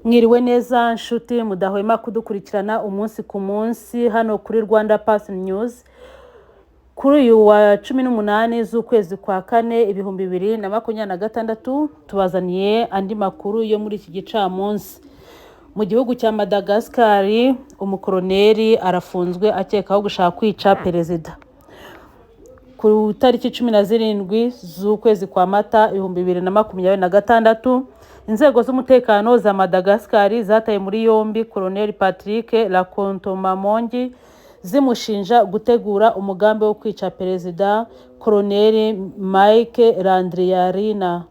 Mwiriwe neza nshuti mudahwema kudukurikirana umunsi ku munsi hano kuri Rwanda Pass News. Kuri uyu wa 18 z'ukwezi kwa kane 2026 tubazaniye andi makuru yo muri iki gicamunsi. Mu gihugu cya Madagascar umukoroneri arafunzwe akekaho gushaka kwica perezida. Ku tariki 17 z'ukwezi kwa Mata 2026 inzego z'umutekano za Madagascar zataye muri yombi Colonel Patrick Lakontomamongi zimushinja gutegura umugambi wo kwica perezida Colonel Mike Randrianirina.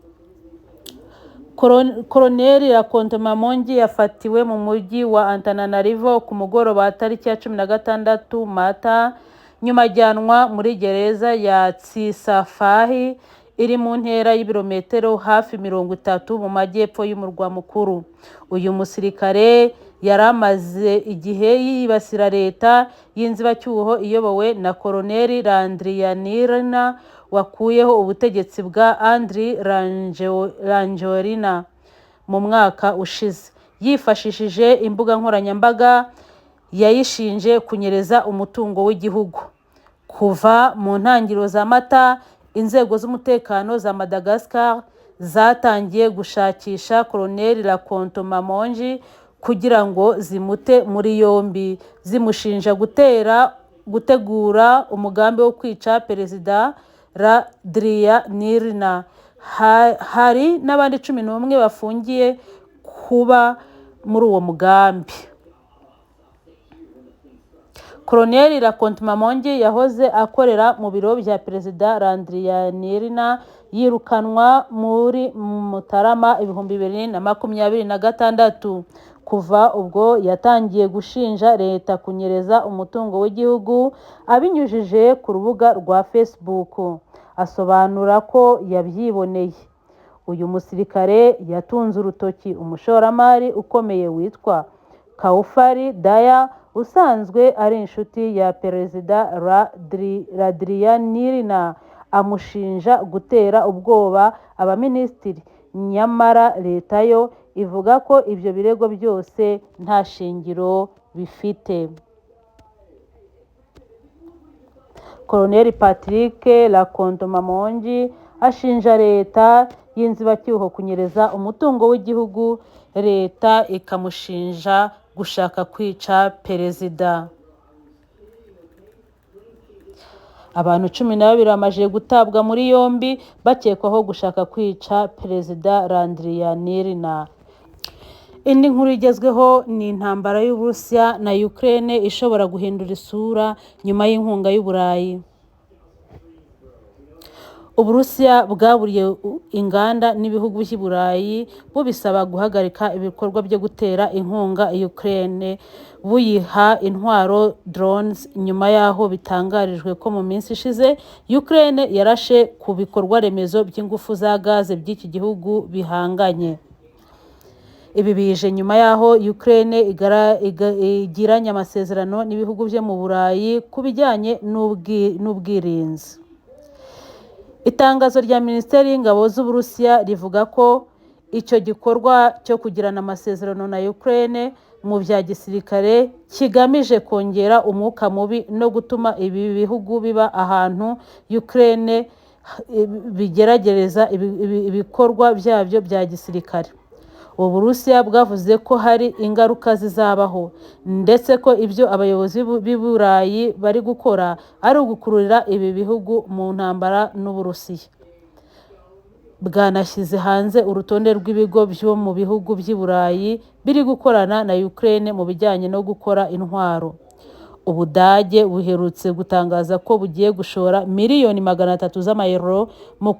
Colonel Lakontomamongi yafatiwe mu mujyi wa Antananarivo ku mugoroba tariki ya 16 Mata nyuma ajyanwa muri gereza ya Tsisafahi iri mu ntera y'ibirometero hafi 30 mu majyepfo y'umurwa mukuru. Uyu musirikare yaramaze igihe yibasira leta y'inzibacyuho iyobowe na Colonel Randrianirina wakuyeho ubutegetsi bwa Andry Rajoelina mu mwaka ushize. Yifashishije imbuga nkoranyambaga yayishinje kunyereza umutungo w'igihugu. Kuva mu ntangiriro za Mata inzego z'umutekano za Madagascar zatangiye gushakisha Colonel Lakontomamongi kugira ngo zimute muri yombi zimushinja gutegura umugambi wo kwica perezida Randrianirina. Hari n'abandi 11 bafungiye kuba muri uwo mugambi. Colonel Lakontomamongi yahoze akorera mu biro bya perezida Randrianirina yirukanwa muri Mutarama 2026. Kuva ubwo yatangiye gushinja leta kunyereza umutungo w'igihugu abinyujije ku rubuga rwa Facebook. Asobanura ko yabyiboneye. Uyu musirikare yatunze urutoki umushoramari ukomeye witwa Kaufari Daya usanzwe ari inshuti ya perezida Randrianirina, amushinja gutera ubwoba abaminisitiri. Nyamara leta yo ivuga ko ibyo birego byose nta shingiro bifite. Colonel Patrick Lakontomamongi ashinja leta y'inzibacyuho kunyereza umutungo w'igihugu, leta ikamushinja gushaka kwica perezida. Abantu 12 bamaze gutabwa muri yombi bakekwaho gushaka kwica perezida Randrianirina. Indi nkuru igezweho ni intambara y'Uburusiya na Ukraine ishobora guhindura isura nyuma y'inkunga y'Uburayi. Uburusiya bwaburiye inganda n'ibihugu by'i Burayi bubisaba guhagarika ibikorwa byo gutera inkunga Ukraine buyiha intwaro drones nyuma yaho bitangarijwe ko mu minsi ishize Ukraine yarashe ku bikorwa remezo by'ingufu za gaze by'iki gihugu bihanganye. Ibi bije nyuma yaho Ukraine igiranye amasezerano n'ibihugu byo mu Burayi kubijyanye n'ubwirinzi. Itangazo rya Minisiteri y'Ingabo z'Uburusiya rivuga ko icyo gikorwa cyo kugirana amasezerano na Ukraine mu bya gisirikare kigamije kongera umwuka mubi no gutuma ibi bihugu biba ahantu Ukraine bigeragereza ibikorwa byabyo bya gisirikare. Uburusiya bwavuze ko hari ingaruka zizabaho ndetse ko ibyo abayobozi b'i Burayi bari gukora ari ugukururira ibi bihugu mu ntambara n'Uburusiya. Bwanashyize hanze urutonde rw'ibigo byo mu bihugu by'i Burayi biri gukorana na Ukraine mu bijyanye no gukora intwaro. Ubudage buherutse gutangaza ko bugiye gushora miliyoni 300 z'amayero mu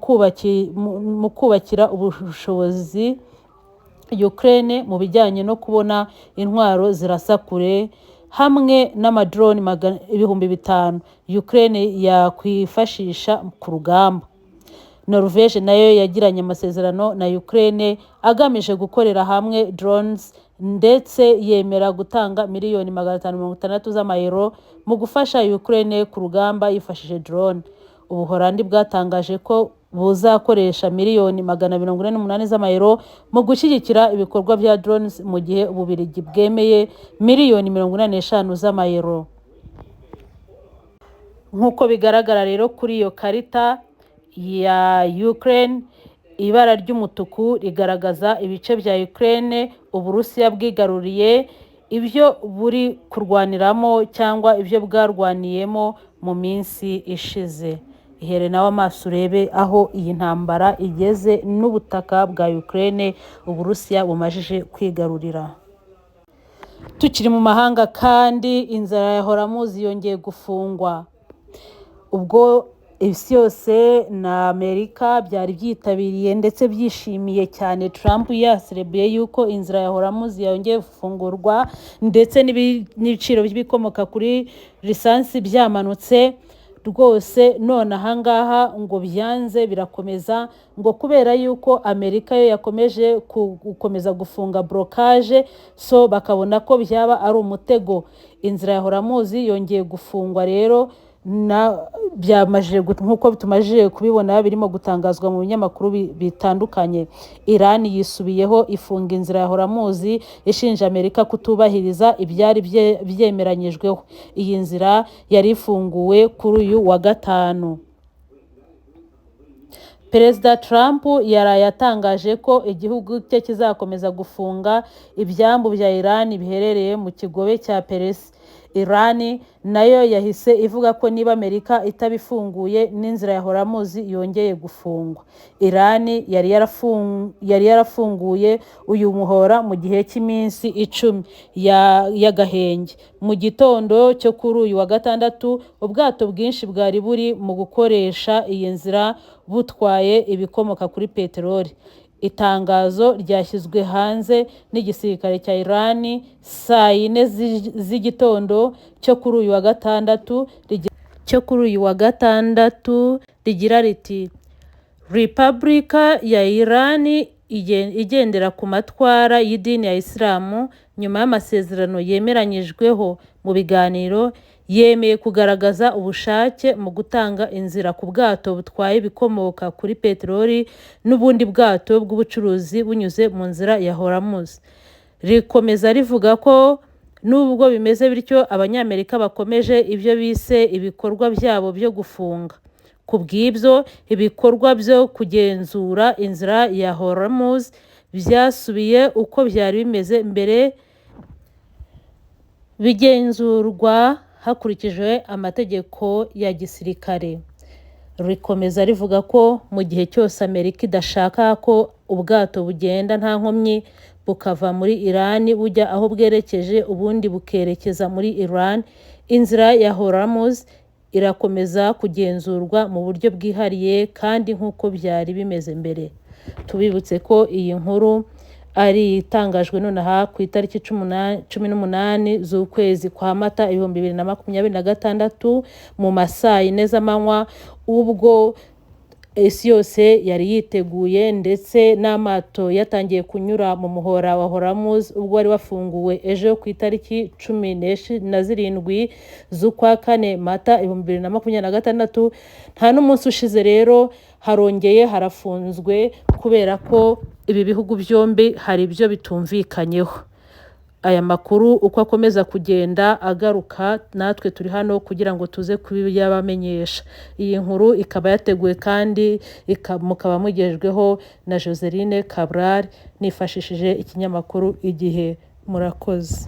kubakira ubushobozi Ukraine mu bijyanye no kubona intwaro zirasa kure hamwe n'amadrone 5,000 Ukraine yakwifashisha ku rugamba. Norvège nayo yagiranye amasezerano na Ukraine agamije gukorera hamwe drones ndetse yemera gutanga miliyoni 560 z'amayero mu gufasha Ukraine ku rugamba yifashishije drone. Ubuholandi bwatangaje ko buzakoresha miliyoni 148 z'amayero mu gushyigikira ibikorwa bya drones, mu gihe Ububiligi bwemeye miliyoni 45 z'amayero. Nk'uko bigaragara rero kuri iyo karita ya Ukraine, ibara ry'umutuku rigaragaza ibice bya Ukraine Uburusiya bwigaruriye, ibyo buri kurwaniramo cyangwa ibyo bwarwaniyemo mu minsi ishize. Ihere nawe amaso urebe aho iyi ntambara igeze n'ubutaka bwa Ukraine Uburusiya bumajije kwigarurira. Tukiri mu mahanga kandi, inzara ya Hormuz yongeye gufungwa. Ubwo isi yose na Amerika byari byitabiriye ndetse byishimiye cyane Trump yaserebuye yuko inzira ya Hormuz yongeye gufungurwa, ndetse n'ibiciro by'ibikomoka kuri lisansi byamanutse rwose. None ahangaha ngo byanze birakomeza, ngo kubera yuko Amerika yo yakomeje gukomeza gufunga blocage, so bakabona ko byaba ari umutego. Inzira ya Hormuz yongeye gufungwa rero, nk'uko tumajije kubibona birimo gutangazwa mu binyamakuru bitandukanye. Iran yisubiyeho ifunga inzira ya Hormuz, ishinja Amerika kutubahiriza ibyari byemeranyijweho. Iyi nzira yari ifunguwe kuri uyu wa gatanu. Perezida Trump yaraye atangaje ko igihugu cye kizakomeza gufunga ibyambu bya Iran biherereye mu kigobe cya Peresi. Iran nayo yahise ivuga ko niba Amerika itabifunguye n'inzira ya Hormuz yongeye gufungwa. Iran yari yarafunguye uyu muhora mu gihe cy'iminsi 10 y'agahenge. Mu gitondo cyo kuri uyu wa gatandatu, ubwato bwinshi bwari buri mu gukoresha iyi nzira butwaye ibikomoka kuri peteroli. Itangazo ryashyizwe hanze n'igisirikare cya Iran saa 4 z'igitondo cyo kuri uyu wa gatandatu rigira riti: Repubulika ya Iran igendera ku matwara y'idini ya Isilamu, nyuma y'amasezerano yemeranyijweho mu biganiro, yemeye kugaragaza ubushake mu gutanga inzira ku bwato butwaye ibikomoka kuri peteroli n'ubundi bwato bw'ubucuruzi bunyuze mu nzira ya Hormuz. Rikomeza rivuga ko nubwo bimeze bityo, Abanyamerika bakomeje ibyo bise ibikorwa byabo byo gufunga. Ku bw'ibyo, ibikorwa byo kugenzura inzira ya Hormuz byasubiye uko byari bimeze mbere, bigenzurwa hakurikijwe amategeko ya gisirikare. Rikomeza rivuga ko mu gihe cyose Amerika idashaka ko ubwato bugenda nta nkomyi bukava muri Iran bujya aho bwerekeje, ubundi bukerekeza muri Iran, inzira ya Hormuz irakomeza kugenzurwa mu buryo bwihariye kandi nk'uko byari bimeze mbere. Tubibutse ko iyi nkuru ari itangajwe nonaha ku itariki 18 z'ukwezi kwa Mata 2026 mu masaa 4 z'amanywa, ubwo isi yose yari yiteguye ndetse n'amato yatangiye kunyura mu muhora wa Hormuz, ubwo wari wafunguwe ejo ku itariki 17 z'ukwa kane Mata 2026. Nta n'umunsi ushize rero harongeye harafunzwe kubera ko ibi bihugu byombi hari ibyo bitumvikanyeho. Aya makuru uko akomeza kugenda agaruka, natwe turi hano kugira ngo tuze kubiyabamenyesha. Iyi nkuru ikaba yateguwe kandi mukaba mugejejweho na Joseline Cabral nifashishije ikinyamakuru Igihe. Murakoze.